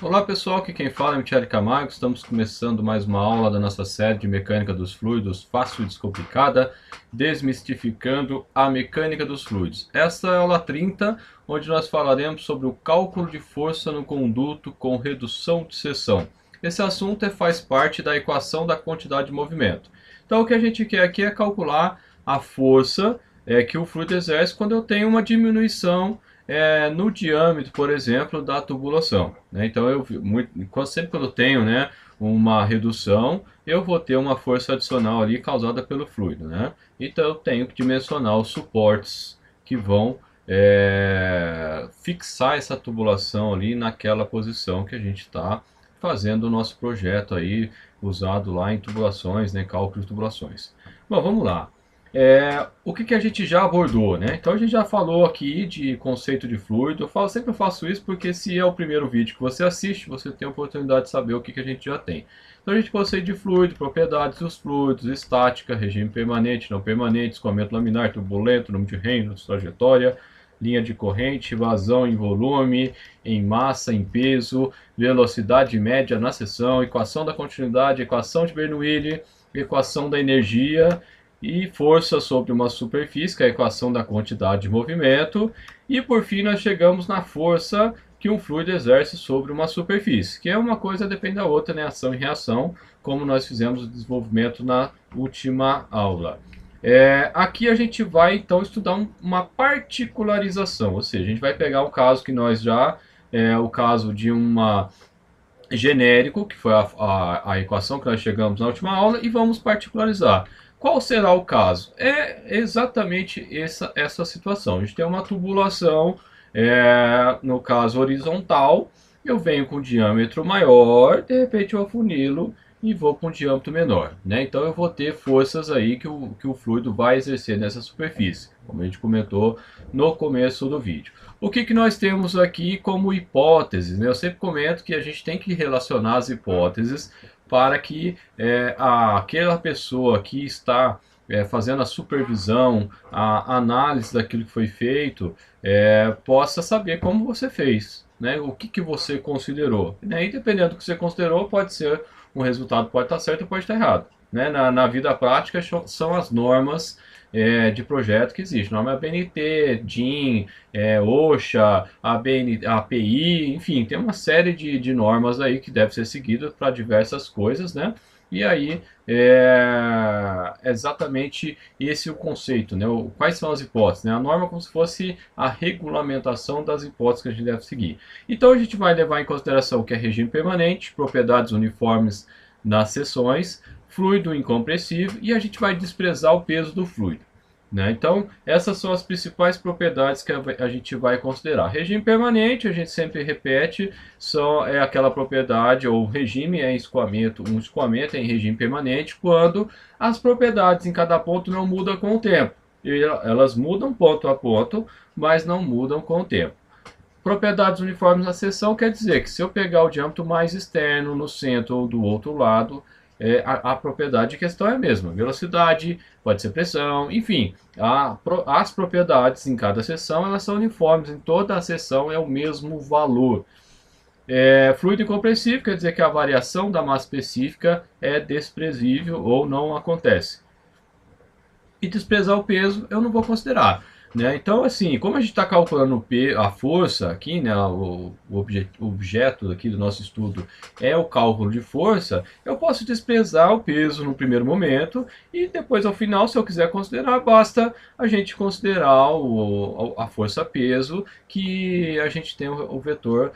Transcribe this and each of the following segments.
Olá pessoal, aqui quem fala é Michele Camargo. Estamos começando mais uma aula da nossa série de Mecânica dos Fluidos, fácil e descomplicada, desmistificando a mecânica dos fluidos. Esta é a aula 30, onde nós falaremos sobre o cálculo de força no conduto com redução de seção. Esse assunto faz parte da equação da quantidade de movimento. Então o que a gente quer aqui é calcular a força que o fluido exerce quando eu tenho uma diminuição no diâmetro, por exemplo, da tubulação, né? Então, sempre quando eu tenho, né, uma redução, eu vou ter uma força adicional ali causada pelo fluido, né? Então, eu tenho que dimensionar os suportes que vão fixar essa tubulação ali naquela posição que a gente está fazendo o nosso projeto aí, usado lá em tubulações, né, cálculo de tubulações. Bom, vamos lá. O que a gente já abordou, né? Então a gente já falou aqui de conceito de fluido. Sempre eu faço isso porque se é o primeiro vídeo que você assiste, você tem a oportunidade de saber o que a gente já tem. Então a gente conceito de fluido, propriedades dos fluidos, estática, regime permanente, não permanente, escoamento laminar, turbulento, número de Reynolds, trajetória, linha de corrente, vazão em volume, em massa, em peso, velocidade média na seção, equação da continuidade, equação de Bernoulli, equação da energia e força sobre uma superfície, que é a equação da quantidade de movimento, e por fim nós chegamos na força que um fluido exerce sobre uma superfície, que é uma coisa depende da outra, né? Ação e reação, como nós fizemos o desenvolvimento na última aula. Aqui a gente vai então estudar uma particularização, ou seja, a gente vai pegar o caso que nós já, o caso de uma genérico, que foi a equação que nós chegamos na última aula, e vamos particularizar. Qual será o caso? É exatamente essa situação. A gente tem uma tubulação, no caso horizontal, eu venho com um diâmetro maior, de repente eu afunilo e vou com um diâmetro menor, né? Então eu vou ter forças aí que o fluido vai exercer nessa superfície, como a gente comentou no começo do vídeo. O que nós temos aqui como hipóteses, né? Eu sempre comento que a gente tem que relacionar as hipóteses para que aquela pessoa que está fazendo a supervisão, a análise daquilo que foi feito, possa saber como você fez, né? O que você considerou. E dependendo do que você considerou, pode ser um resultado pode estar certo ou pode estar errado. Né? Na vida prática são as normas de projeto que existem. Norma ABNT, DIN, OSHA, API, enfim, tem uma série de normas aí que deve ser seguidas para diversas coisas, né? E aí é exatamente esse o conceito, né? Quais são as hipóteses? Né? A norma é como se fosse a regulamentação das hipóteses que a gente deve seguir. Então a gente vai levar em consideração o que é regime permanente, propriedades uniformes nas seções, fluido incompressível e a gente vai desprezar o peso do fluido. Né? Então, essas são as principais propriedades que a gente vai considerar. Regime permanente, a gente sempre repete, é aquela propriedade, ou regime é escoamento, um escoamento é em regime permanente, quando as propriedades em cada ponto não mudam com o tempo. Elas mudam ponto a ponto, mas não mudam com o tempo. Propriedades uniformes na seção quer dizer que se eu pegar o diâmetro mais externo no centro ou do outro lado, a propriedade em questão é a mesma. Velocidade, pode ser pressão, enfim. As propriedades em cada seção elas são uniformes, em toda a seção é o mesmo valor. Fluido incompressível quer dizer que a variação da massa específica é desprezível ou não acontece. E desprezar o peso eu não vou considerar. Né? Então, assim, como a gente está calculando a força aqui, né, o objeto aqui do nosso estudo é o cálculo de força, eu posso desprezar o peso no primeiro momento e depois, ao final, se eu quiser considerar, basta a gente considerar a força-peso que a gente tem o vetor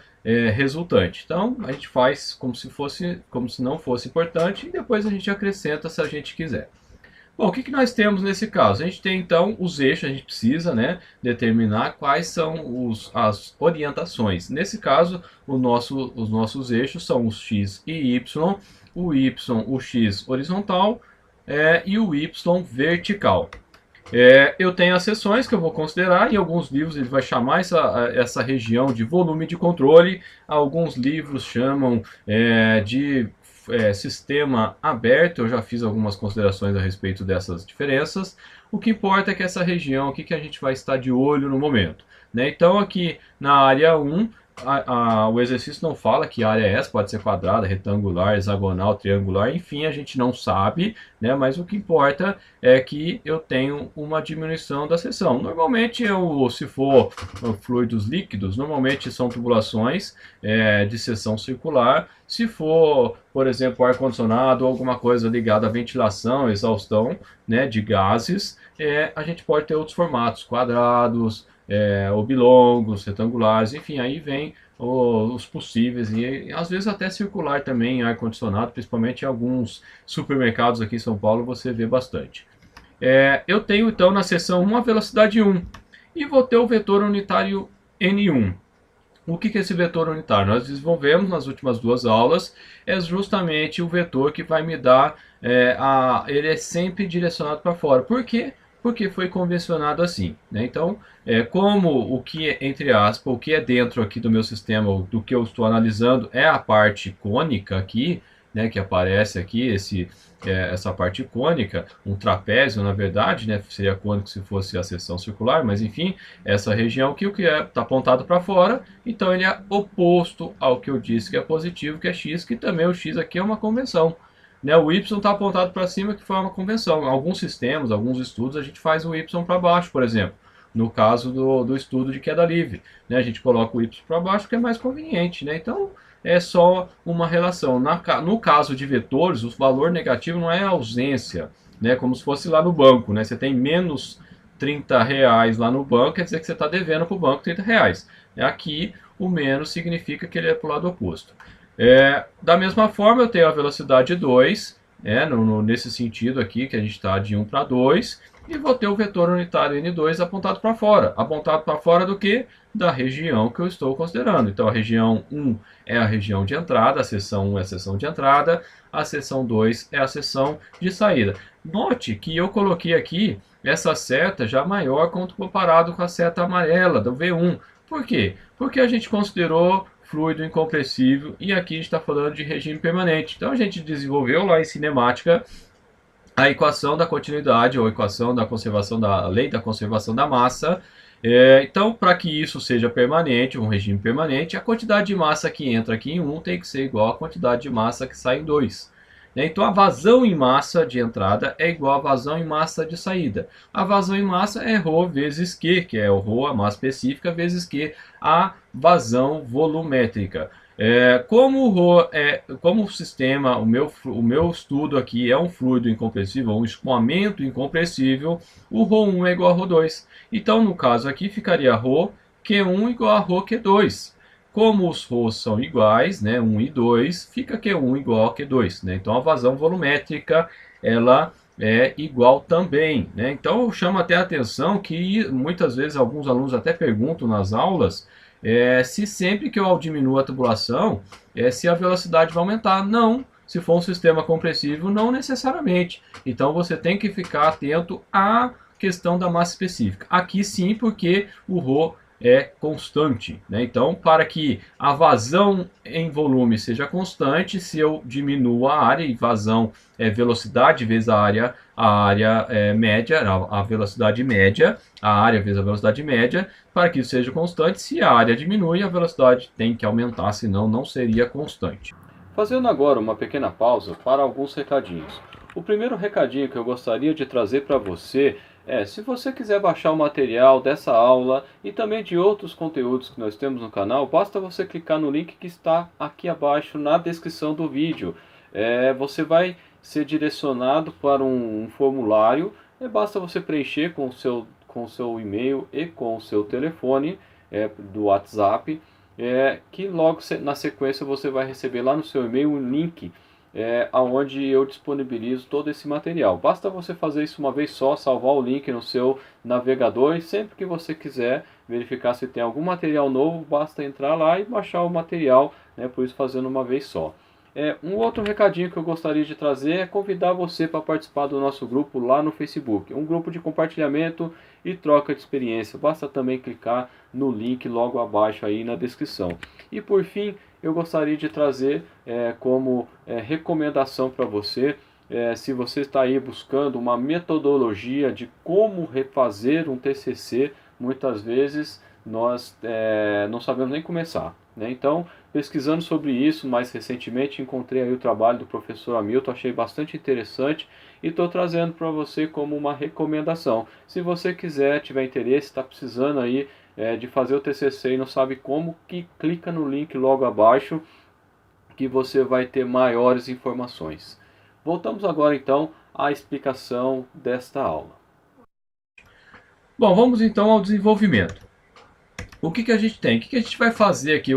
resultante. Então, a gente faz como se não fosse importante e depois a gente acrescenta se a gente quiser. Bom, o que nós temos nesse caso? A gente tem então os eixos, a gente precisa, né, determinar quais são as orientações. Nesse caso, os nossos eixos são os x e y, o x horizontal e o y vertical. Eu tenho as seções que eu vou considerar, em alguns livros ele vai chamar essa região de volume de controle, alguns livros chamam de sistema aberto. Eu já fiz algumas considerações a respeito dessas diferenças. O que importa é que essa região, o que a gente vai estar de olho no momento. Né? Então aqui na área 1 o exercício não fala que área é essa, pode ser quadrada, retangular, hexagonal, triangular, enfim, a gente não sabe, né? Mas o que importa é que eu tenho uma diminuição da seção. Normalmente, se for fluidos líquidos, normalmente são tubulações de seção circular. Se for, por exemplo, ar-condicionado ou alguma coisa ligada à ventilação, exaustão, né, de gases, a gente pode ter outros formatos, quadrados, oblongos, retangulares, enfim, aí vem os possíveis e às vezes até circular também em ar-condicionado, principalmente em alguns supermercados aqui em São Paulo você vê bastante. Eu tenho então na seção 1 a velocidade 1 e vou ter o vetor unitário N1. O que é esse vetor unitário? Nós desenvolvemos nas últimas duas aulas, é justamente o vetor que vai me dar, ele é sempre direcionado para fora. Por quê? Porque foi convencionado assim, né? Então, como o que é, entre aspas, o que é dentro aqui do meu sistema, do que eu estou analisando, é a parte cônica aqui, né, que aparece aqui, essa parte cônica, um trapézio, na verdade, né, seria cônico se fosse a seção circular, mas enfim, essa região aqui, o que está apontado para fora, então ele é oposto ao que eu disse que é positivo, que é x, que também o x aqui é uma convenção. Né, o y está apontado para cima, que foi uma convenção. Em alguns sistemas, alguns estudos, a gente faz o y para baixo, por exemplo. No caso do estudo de queda livre, né, a gente coloca o y para baixo, que é mais conveniente. Né? Então, é só uma relação. No caso de vetores, o valor negativo não é ausência, né, como se fosse lá no banco. Né? Você tem menos R$ 30 lá no banco, quer dizer que você está devendo para o banco R$ 30. Aqui, o menos significa que ele é para o lado oposto. Da mesma forma, eu tenho a velocidade 2, nesse sentido aqui, que a gente está de 1 para 2, e vou ter o vetor unitário N2 apontado para fora. Apontado para fora do que? Da região que eu estou considerando. Então, a região 1 é a região de entrada, a seção 1 é a seção de entrada, a seção 2 é a seção de saída. Note que eu coloquei aqui essa seta já maior quando comparado com a seta amarela do V1. Por quê? Porque a gente considerou fluido incompressível e aqui a gente está falando de regime permanente. Então a gente desenvolveu lá em cinemática a equação da continuidade ou a equação da conservação da lei da conservação da massa. Então, para que isso seja permanente, um regime permanente, a quantidade de massa que entra aqui em 1 tem que ser igual à quantidade de massa que sai em 2. Então, a vazão em massa de entrada é igual à vazão em massa de saída. A vazão em massa é ρ vezes Q, que é o ρ, a massa específica, vezes Q, a vazão volumétrica. Como o sistema, o meu estudo aqui é um fluido incompressível, um escoamento incompressível, o ρ1 é igual a ρ2. Então, no caso aqui, ficaria ρ Q1 igual a ρ Q2. Como os ρs são iguais, né, 1 e 2, fica Q1 igual a Q2. Né? Então, a vazão volumétrica ela é igual também. Né? Então, eu chamo até a atenção que muitas vezes alguns alunos até perguntam nas aulas se sempre que eu diminuo a tubulação, se a velocidade vai aumentar. Não, se for um sistema compressivo, não necessariamente. Então você tem que ficar atento à questão da massa específica. Aqui sim, porque o ρ é constante. Né? Então, para que a vazão em volume seja constante, se eu diminuo a área, e vazão é velocidade vezes a área média, a velocidade média, a área vezes a velocidade média, para que isso seja constante, se a área diminui, a velocidade tem que aumentar, senão não seria constante. Fazendo agora uma pequena pausa para alguns recadinhos. O primeiro recadinho que eu gostaria de trazer para você se você quiser baixar o material dessa aula e também de outros conteúdos que nós temos no canal, basta você clicar no link que está aqui abaixo na descrição do vídeo. Você vai ser direcionado para um formulário, basta você preencher com o seu e-mail e com o seu telefone do WhatsApp, que logo na sequência você vai receber lá no seu e-mail um link onde eu disponibilizo todo esse material. Basta você fazer isso uma vez só, salvar o link no seu navegador e sempre que você quiser verificar se tem algum material novo, basta entrar lá e baixar o material, por isso fazendo uma vez só. Um outro recadinho que eu gostaria de trazer é convidar você para participar do nosso grupo lá no Facebook. Um grupo de compartilhamento e troca de experiência. Basta também clicar no link logo abaixo aí na descrição. E por fim, eu gostaria de trazer como recomendação para você, se você está aí buscando uma metodologia de como refazer um TCC, muitas vezes nós não sabemos nem começar. né? Então, pesquisando sobre isso mais recentemente, encontrei aí o trabalho do professor Hamilton, achei bastante interessante e estou trazendo para você como uma recomendação. Se você quiser, tiver interesse, está precisando aí de fazer o TCC e não sabe como, que clica no link logo abaixo que você vai ter maiores informações. Voltamos agora então à explicação desta aula. Bom, vamos então ao desenvolvimento. O que a gente tem? O que a gente vai fazer aqui?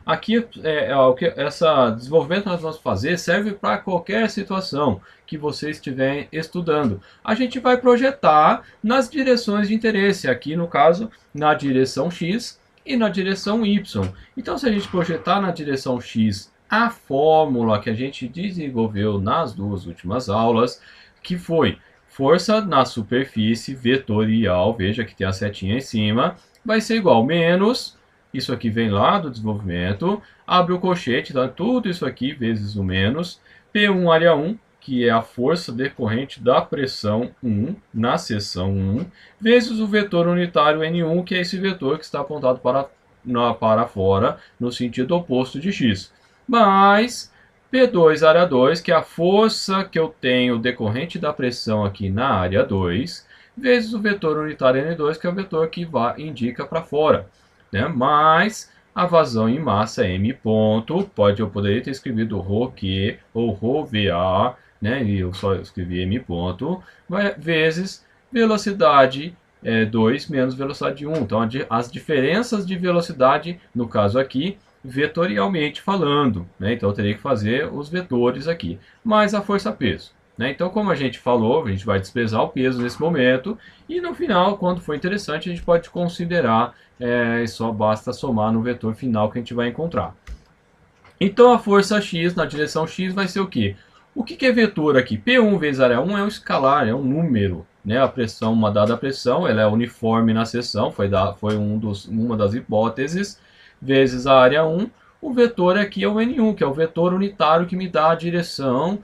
Aqui, o que essa desenvolvimento que nós vamos fazer serve para qualquer situação que você estiver estudando. A gente vai projetar nas direções de interesse, aqui no caso, na direção X e na direção Y. Então, se a gente projetar na direção X a fórmula que a gente desenvolveu nas duas últimas aulas, que foi força na superfície vetorial, veja que tem a setinha em cima, vai ser igual menos, isso aqui vem lá do desenvolvimento, abre o colchete, tá? Tudo isso aqui vezes o menos, P1 área 1, que é a força decorrente da pressão 1 na seção 1, vezes o vetor unitário N1, que é esse vetor que está apontado para fora, no sentido oposto de x, mais P2 área 2, que é a força que eu tenho decorrente da pressão aqui na área 2, vezes o vetor unitário N2, que é o vetor que indica para fora, né? Mais a vazão em massa M ponto, eu poderia ter escrevido ρQ ou ρVA, né? E eu só escrevi M ponto, vezes velocidade 2 menos velocidade 1. Então, as diferenças de velocidade, no caso aqui, vetorialmente falando, né? Então eu teria que fazer os vetores aqui, mais a força-peso, né? Então, como a gente falou, a gente vai desprezar o peso nesse momento e no final, quando for interessante, a gente pode considerar, só basta somar no vetor final que a gente vai encontrar. Então a força X na direção X vai ser o quê? O que é vetor aqui? P1 vezes área 1 é um escalar, é um número, né? A pressão, uma dada pressão, ela é uniforme na seção, foi uma das hipóteses, vezes a área 1, o vetor aqui é o N1, que é o vetor unitário que me dá a direção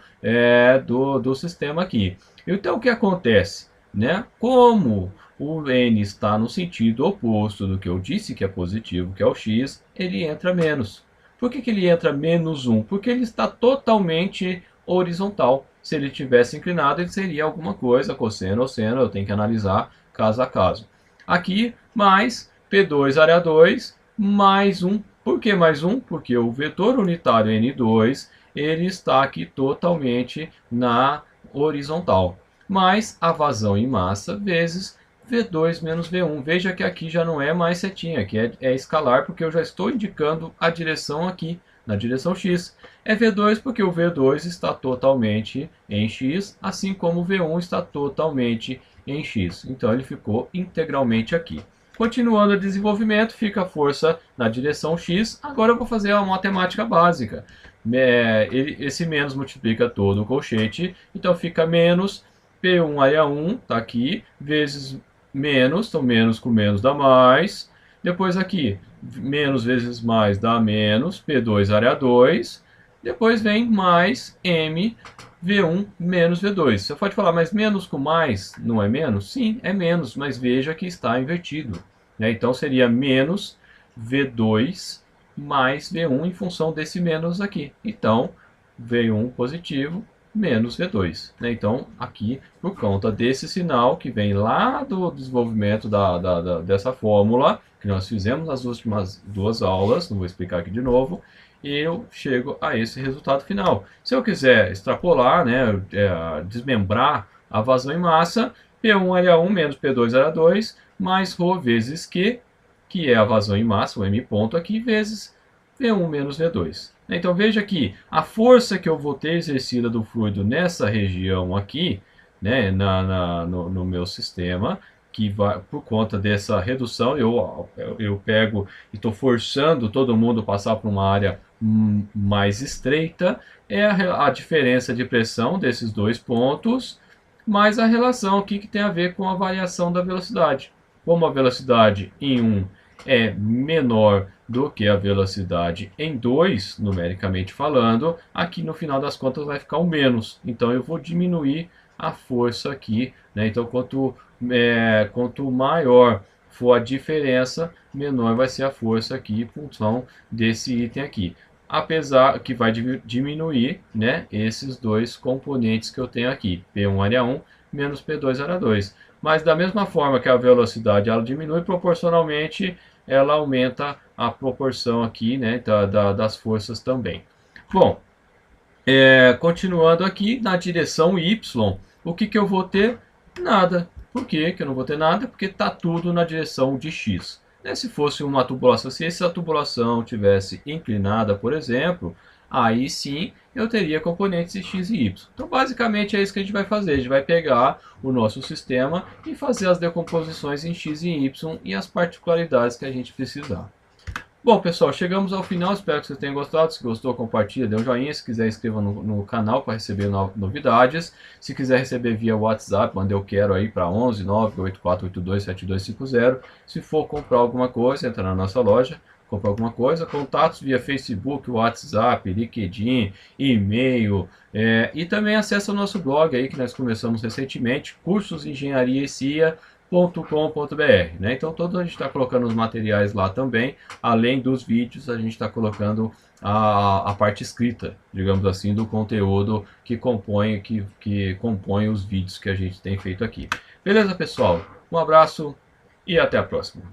do sistema aqui. Então o que acontece? Né? Como o N está no sentido oposto do que eu disse que é positivo, que é o X, ele entra menos. Por que ele entra menos 1? Porque ele está totalmente horizontal. Se ele tivesse inclinado, ele seria alguma coisa, cosseno ou seno, eu tenho que analisar caso a caso. Aqui, mais P2 área 2, mais 1. Por que mais 1? Porque o vetor unitário N2, ele está aqui totalmente na horizontal. Mais a vazão em massa vezes V2 menos V1. Veja que aqui já não é mais setinha, aqui é escalar, porque eu já estou indicando a direção aqui, na direção X. É V2 porque o V2 está totalmente em X, assim como o V1 está totalmente em X. Então ele ficou integralmente aqui. Continuando o desenvolvimento, fica a força na direção X. Agora eu vou fazer a matemática básica. Esse menos multiplica todo o colchete, então fica menos P1 área 1, está aqui, vezes menos, então menos com menos dá mais. Depois aqui, menos vezes mais dá menos, P2 área 2. Depois vem mais M V1 menos V2. Você pode falar, mas menos com mais não é menos? Sim, é menos, mas veja que está invertido, né? Então seria menos V2 mais V1 em função desse menos aqui. Então, V1 positivo menos V2, né? Então, aqui, por conta desse sinal que vem lá do desenvolvimento dessa fórmula, que nós fizemos nas últimas duas aulas, não vou explicar aqui de novo, e eu chego a esse resultado final. Se eu quiser extrapolar, né, desmembrar a vazão em massa, P1 área 1 menos P2 área 2, mais ρ vezes Q, que é a vazão em massa, o M ponto aqui, vezes V1 menos V2. Então veja que a força que eu vou ter exercida do fluido nessa região aqui, né, no meu sistema, que vai, por conta dessa redução, eu pego e estou forçando todo mundo a passar por uma área mais estreita, é a diferença de pressão desses dois pontos, mais a relação aqui que tem a ver com a variação da velocidade. Como a velocidade em 1 é menor do que a velocidade em 2, numericamente falando, aqui no final das contas vai ficar o menos. Então eu vou diminuir a força aqui, né? Então quanto maior for a diferença, menor vai ser a força aqui em função desse item aqui. Apesar que vai diminuir, né, esses dois componentes que eu tenho aqui, P1 área 1 menos P2 área 2. Mas da mesma forma que a velocidade ela diminui, proporcionalmente ela aumenta a proporção aqui, né, das forças também. Bom, continuando aqui na direção Y, o que eu vou ter? Nada. Por que eu não vou ter nada? Porque está tudo na direção de X. Se fosse uma tubulação, se essa tubulação tivesse inclinada, por exemplo, aí sim eu teria componentes de X e Y. Então basicamente é isso que a gente vai fazer. A gente vai pegar o nosso sistema e fazer as decomposições em X e Y e as particularidades que a gente precisar. Bom, pessoal, chegamos ao final. Espero que vocês tenham gostado. Se gostou, compartilha, dê um joinha. Se quiser, inscreva no canal para receber novidades. Se quiser receber via WhatsApp, manda eu quero aí para 11 98482 7250. Se for comprar alguma coisa, entra na nossa loja, comprar alguma coisa. Contatos via Facebook, WhatsApp, LinkedIn, e-mail. E também acesse o nosso blog aí que nós começamos recentemente, Cursos Engenharia e CIA. .com.br, né? Então a gente está colocando os materiais lá também, além dos vídeos a gente está colocando a parte escrita, digamos assim, do conteúdo que compõe os vídeos que a gente tem feito aqui. Beleza, pessoal? Um abraço e até a próxima.